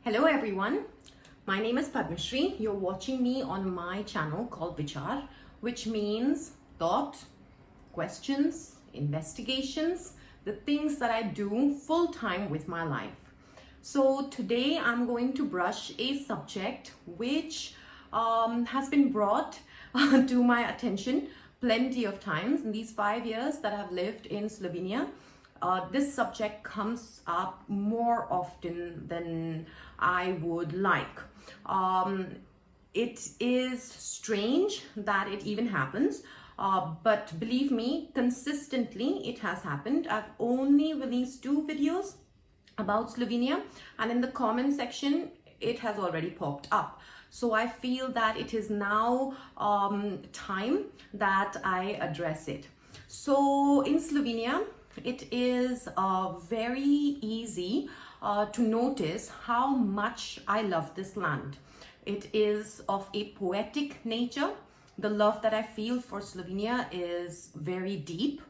Hello everyone, my name is Padmashri. You're watching me on my channel called Vichar, which means thought, questions, investigations, the things that I do full time with my life. So today I'm going to brush a subject which has been brought to my attention plenty of times in these 5 years that I've lived in Slovenia. This subject comes up more often than I would like. It is strange that it even happens, but believe me, consistently it has happened. I've only released 2 videos about Slovenia, and in the comment section it has already popped up. So I feel that it is now time that I address it. So in Slovenia, it is very easy to notice how much I love this land. It is of a poetic nature. The love that I feel for Slovenia is very deep.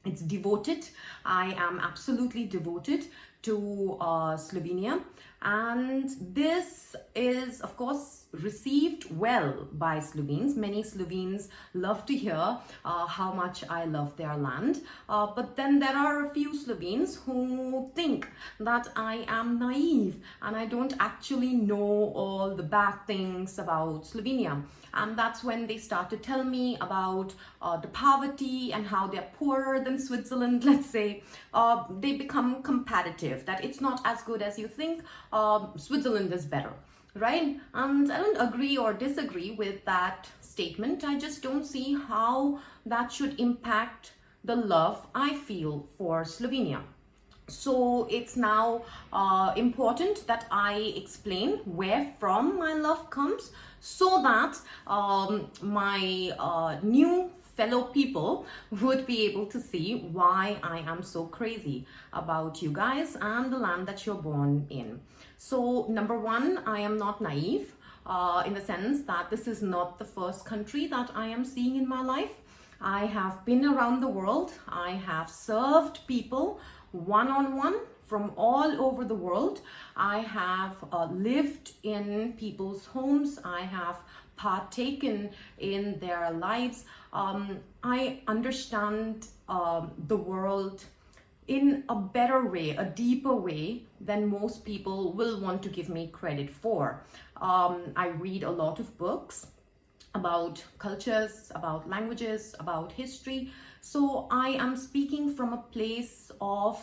It's devoted. I am absolutely devoted to Slovenia, and this is of course received well by Slovenes. Many Slovenes love to hear how much I love their land, but then there are a few Slovenes who think that I am naive and I don't actually know all the bad things about Slovenia. And that's when they start to tell me about the poverty and how they're poorer than Switzerland, let's say. They become competitive, that it's not as good as you think, Switzerland is better, right? And I don't agree or disagree with that statement. I just don't see how that should impact the love I feel for Slovenia. So it's now important that I explain where from my love comes, so that my new fellow people would be able to see why I am so crazy about you guys and the land that you're born in. So number one, I am not naive in the sense that this is not the first country that I am seeing in my life. I have been around the world. I have served people one-on-one from all over the world. I have lived in people's homes. I have partaken in their lives. I understand the world in a better way, a deeper way than most people will want to give me credit for. I read a lot of books about cultures, about languages, about history. So I am speaking from a place of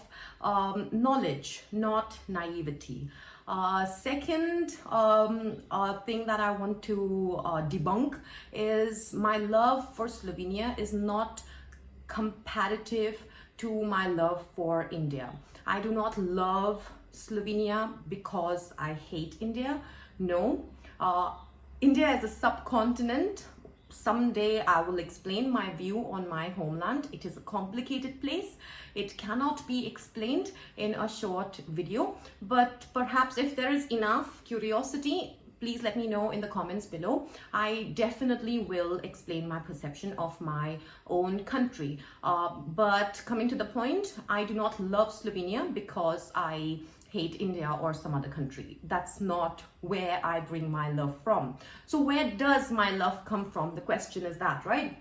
knowledge, not naivety. Second thing that I want to debunk is my love for Slovenia is not competitive to my love for India. I do not love Slovenia because I hate India. No. India is a subcontinent. Someday I will explain my view on my homeland. It is a complicated place. It cannot be explained in a short video, but perhaps if there is enough curiosity, please let me know in the comments below. I definitely will explain my perception of my own country. But coming to the point, I do not love Slovenia because I hate India or some other country. That's not where I bring my love from. So where does my love come from? The question is that, right?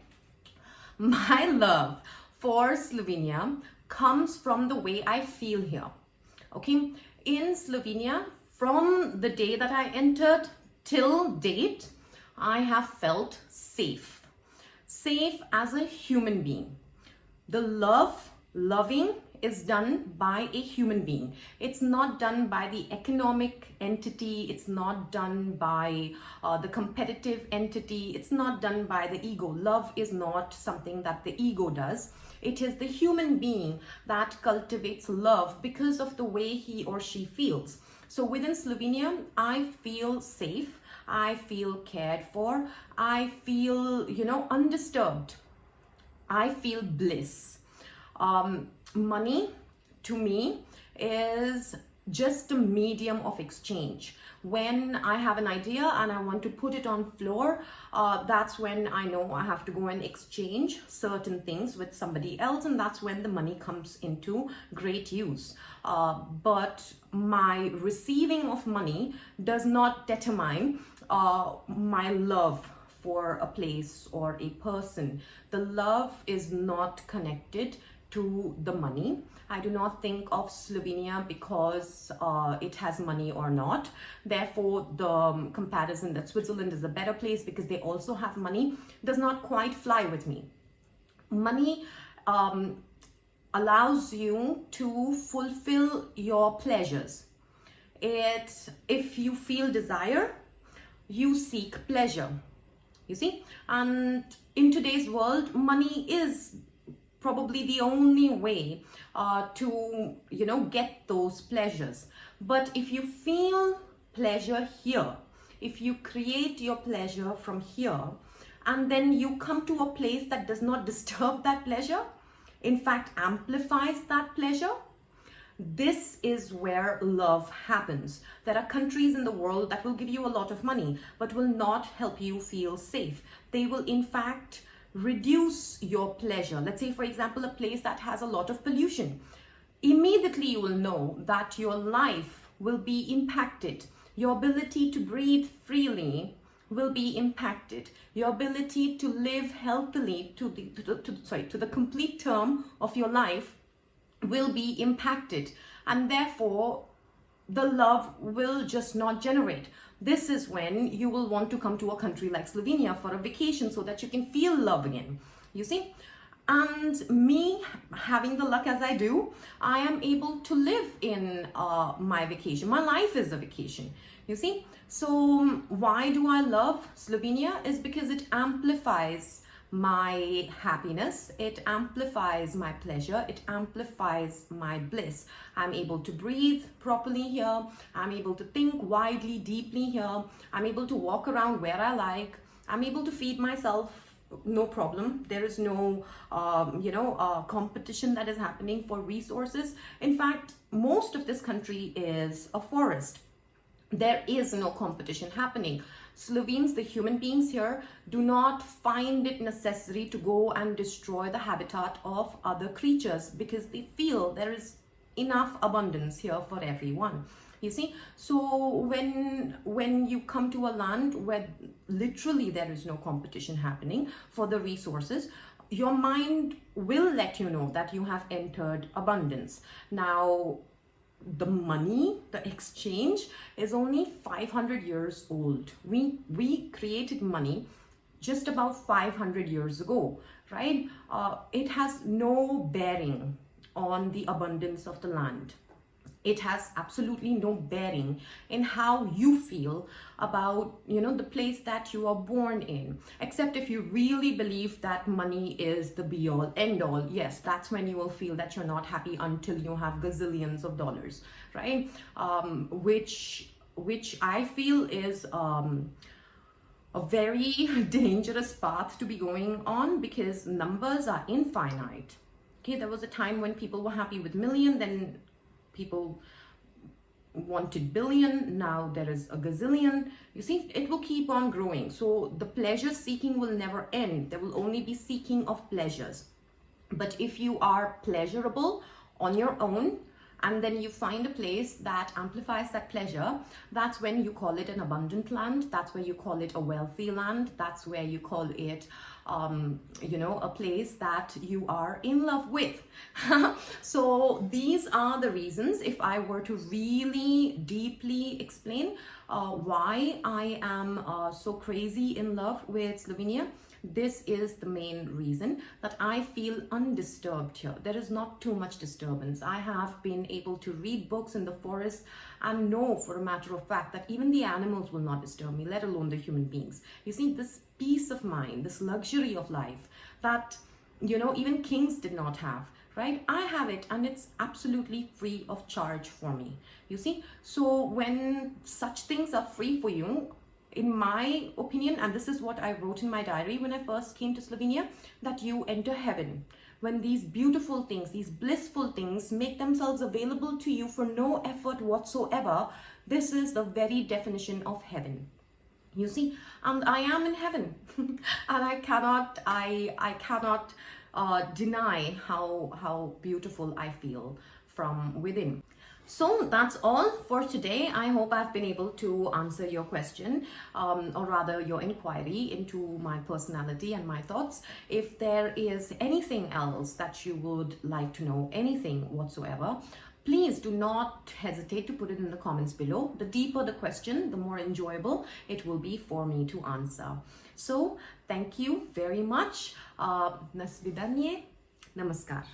My love for Slovenia comes from the way I feel here. Okay, in Slovenia, from the day that I entered till date, I have felt safe. Safe as a human being. The loving is done by a human being. It's not done by the economic entity. It's not done by the competitive entity. It's not done by the ego. Love is not something that the ego does. It is the human being that cultivates love because of the way he or she feels. So within Slovenia, I feel safe. I feel cared for. I feel, undisturbed. I feel bliss. Money to me is just a medium of exchange. When I have an idea and I want to put it on floor, that's when I know I have to go and exchange certain things with somebody else, and that's when the money comes into great use. But my receiving of money does not determine my love for a place or a person. The love is not connected to the money. I do not think of Slovenia because it has money or not. Therefore, the comparison that Switzerland is a better place because they also have money does not quite fly with me. Money allows you to fulfill your pleasures. If you feel desire, you seek pleasure. You see, and in today's world, money is probably the only way to get those pleasures. But if you feel pleasure here, if you create your pleasure from here, and then you come to a place that does not disturb that pleasure, in fact amplifies that pleasure, this is where love happens. There are countries in the world that will give you a lot of money but will not help you feel safe. They will in fact reduce your pleasure. Let's say, for example, a place that has a lot of pollution. Immediately you will know that your life will be impacted. Your ability to breathe freely will be impacted. Your ability to live healthily to the complete term of your life will be impacted, and therefore the love will just not generate. This is when you will want to come to a country like Slovenia for a vacation so that you can feel love again, you see. And me having the luck as I do, I am able to live in my vacation. My life is a vacation, you see. So why do I love Slovenia? Is because it amplifies my happiness, it amplifies my pleasure, it amplifies my bliss. I'm able to breathe properly here, I'm able to think widely, deeply here, I'm able to walk around where I like, I'm able to feed myself, no problem. There is no competition that is happening for resources. In fact, most of this country is a forest. There is no competition happening. Slovenes, the human beings here, do not find it necessary to go and destroy the habitat of other creatures because they feel there is enough abundance here for everyone. You see, so when you come to a land where literally there is no competition happening for the resources, your mind will let you know that you have entered abundance. Now, the money, the exchange is only 500 years old. We created money just about 500 years ago, right? It has no bearing on the abundance of the land. It has absolutely no bearing in how you feel about, the place that you are born in, except if you really believe that money is the be all end all. Yes, that's when you will feel that you're not happy until you have gazillions of dollars, right? Which I feel is a very dangerous path to be going on because numbers are infinite. Okay, there was a time when people were happy with million, then people wanted billion, now there is a gazillion. You see, it will keep on growing. So the pleasure seeking will never end. There will only be seeking of pleasures. But if you are pleasurable on your own, and then you find a place that amplifies that pleasure, that's when you call it an abundant land. That's where you call it a wealthy land. That's where you call it a place that you are in love with. So these are the reasons, if I were to really deeply explain why I am so crazy in love with Slovenia. This is the main reason that I feel undisturbed here. There is not too much disturbance. I have been able to read books in the forest and know for a matter of fact that even the animals will not disturb me, let alone the human beings. You see, this peace of mind, this luxury of life that, even kings did not have, right? I have it, and it's absolutely free of charge for me. You see, so when such things are free for you, in my opinion, and this is what I wrote in my diary when I first came to Slovenia, that you enter heaven, when these beautiful things, these blissful things make themselves available to you for no effort whatsoever, this is the very definition of heaven. You see, and I am in heaven, and I cannot deny how beautiful I feel from within. So that's all for today. I hope I've been able to answer your question, or rather your inquiry into my personality and my thoughts. If there is anything else that you would like to know, anything whatsoever, please do not hesitate to put it in the comments below. The deeper the question, the more enjoyable it will be for me to answer. So thank you very much. sLOVEnia. Namaskar.